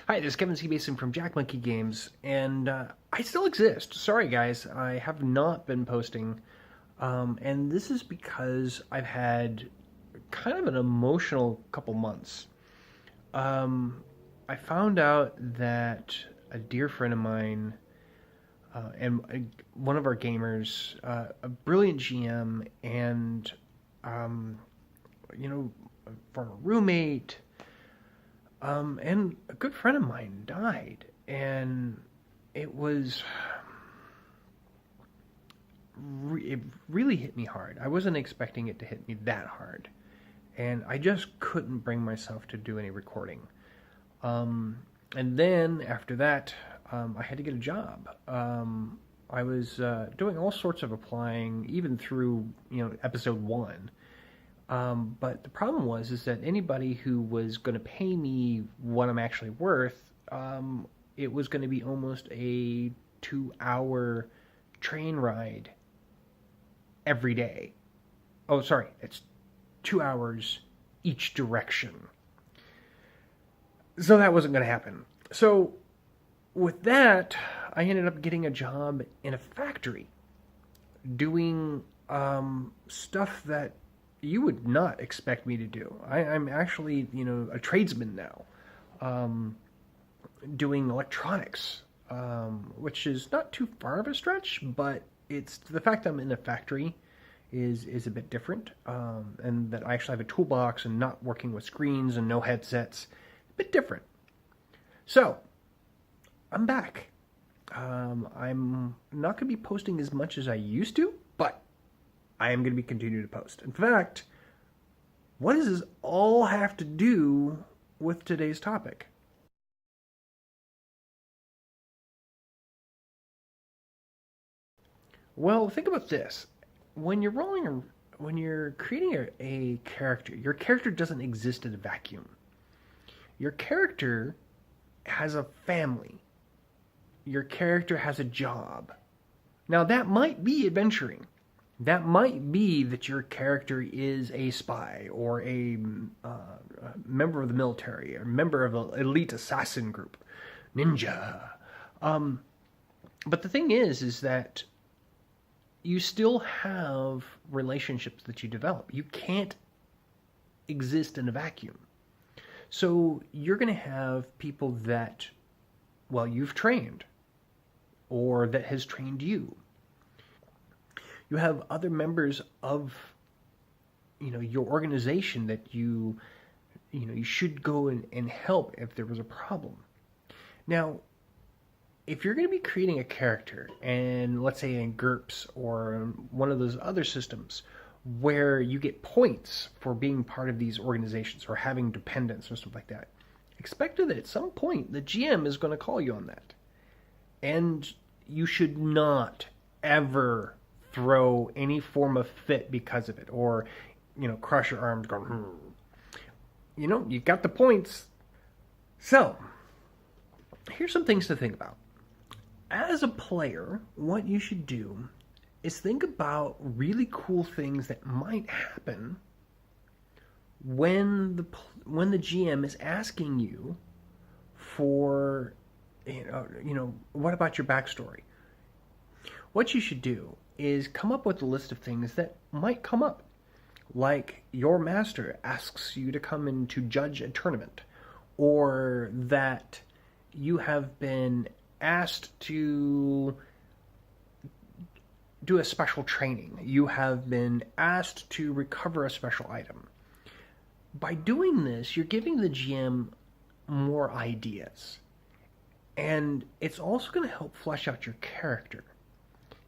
Hi, this is Kevin C. Basin from Jack Monkey Games, and I still exist. Sorry, guys, I have not been posting, and this is because I've had kind of an emotional couple months. I found out that a dear friend of mine and one of our gamers, a brilliant GM, and um, you know, a former roommate, and a good friend of mine died, and it was it really hit me hard. I wasn't expecting it to hit me that hard, and I just couldn't bring myself to do any recording. And then after that, I had to get a job. I was doing all sorts of applying, even through episode one. But the problem was is that anybody who was going to pay me what I'm actually worth, it was going to be almost a 2 hour train ride every day. Oh, sorry, it's 2 hours each direction. So that wasn't going to happen. So with that, I ended up getting a job in a factory doing stuff that you would not expect me to do. I'm actually, a tradesman now, doing electronics, which is not too far of a stretch, but it's the fact that I'm in a factory is a bit different, and that I actually have a toolbox and not working with screens and no headsets, a bit different. So I'm back. I'm not going to be posting as much as I used to, but I am going to be continuing to post. In fact, what does this all have to do with today's topic? Well, think about this. When you're when you're creating a character, your character doesn't exist in a vacuum. Your character has a family. Your character has a job. Now, that might be adventuring. That might be that your character is a spy or a member of the military, or a member of an elite assassin group, ninja. Um, but the thing is that you still have relationships that you develop. You can't exist in a vacuum. So you're going to have people that, well, you've trained, or that has trained you. You have other members of your organization that you should go and help if there was a problem. Now, if you're going to be creating a character, and let's say in GURPS or one of those other systems where you get points for being part of these organizations or having dependents or stuff like that, expect that at some point the GM is going to call you on that. And you should not ever throw any form of fit because of it, or cross your arms going you got the points. So here's some things to think about. As a player, what you should do is think about really cool things that might happen when the GM is asking you for what about your backstory. What you should do is come up with a list of things that might come up. Like your master asks you to come in to judge a tournament, or that you have been asked to do a special training. You have been asked to recover a special item. By doing this, you're giving the GM more ideas. And it's also going to help flesh out your character.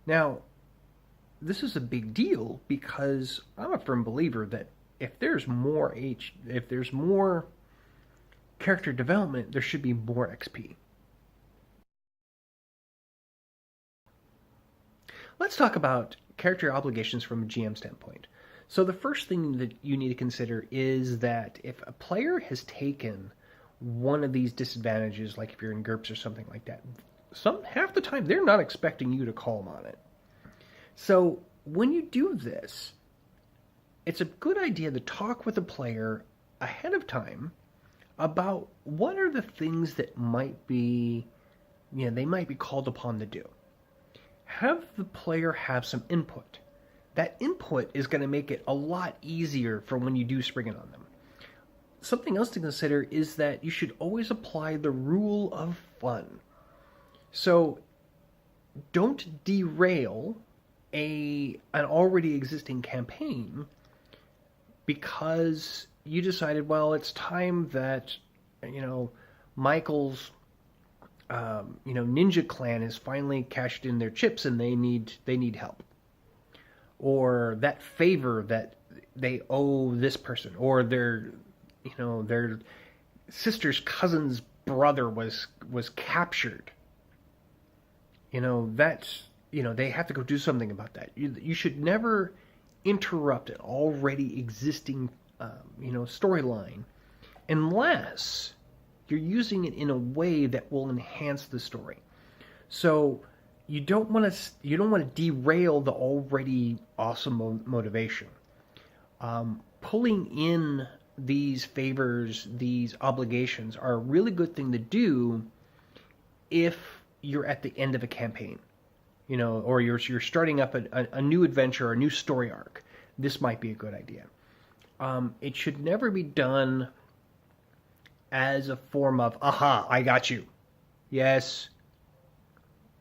Now, this is a big deal because I'm a firm believer that if there's more character development, there should be more XP. Let's talk about character obligations from a GM standpoint. So the first thing that you need to consider is that if a player has taken one of these disadvantages, like if you're in GURPS or something like that, half the time they're not expecting you to call them on it. So when you do this, it's a good idea to talk with the player ahead of time about what are the things that might be, they might be called upon to do. Have the player have some input. That input is going to make it a lot easier for when you do spring it on them. Something else to consider is that you should always apply the rule of fun. So don't derail an already existing campaign because you decided, well, it's time that, Michael's, ninja clan has finally cashed in their chips and they need help. Or that favor that they owe this person, or their sister's cousin's brother was captured. They have to go do something about that. You should never interrupt an already existing, storyline, unless you're using it in a way that will enhance the story. So you don't want to derail the already awesome motivation. Pulling in these favors, these obligations, are a really good thing to do if you're at the end of a campaign, or you're starting up a new adventure, a new story arc. This might be a good idea. It should never be done as a form of, aha, I got you. Yes,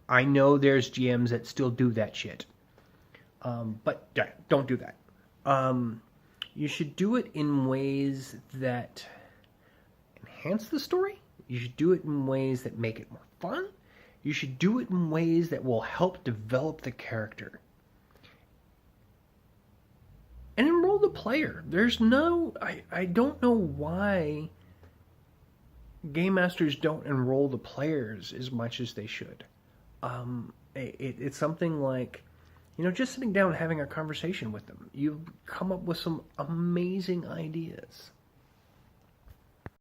I know there's GMs that still do that shit. But yeah, don't do that. You should do it in ways that enhance the story. You should do it in ways that make it more fun. You should do it in ways that will help develop the character. And enroll the player. I don't know why game masters don't enroll the players as much as they should. It's something like, just sitting down and having a conversation with them. You've come up with some amazing ideas.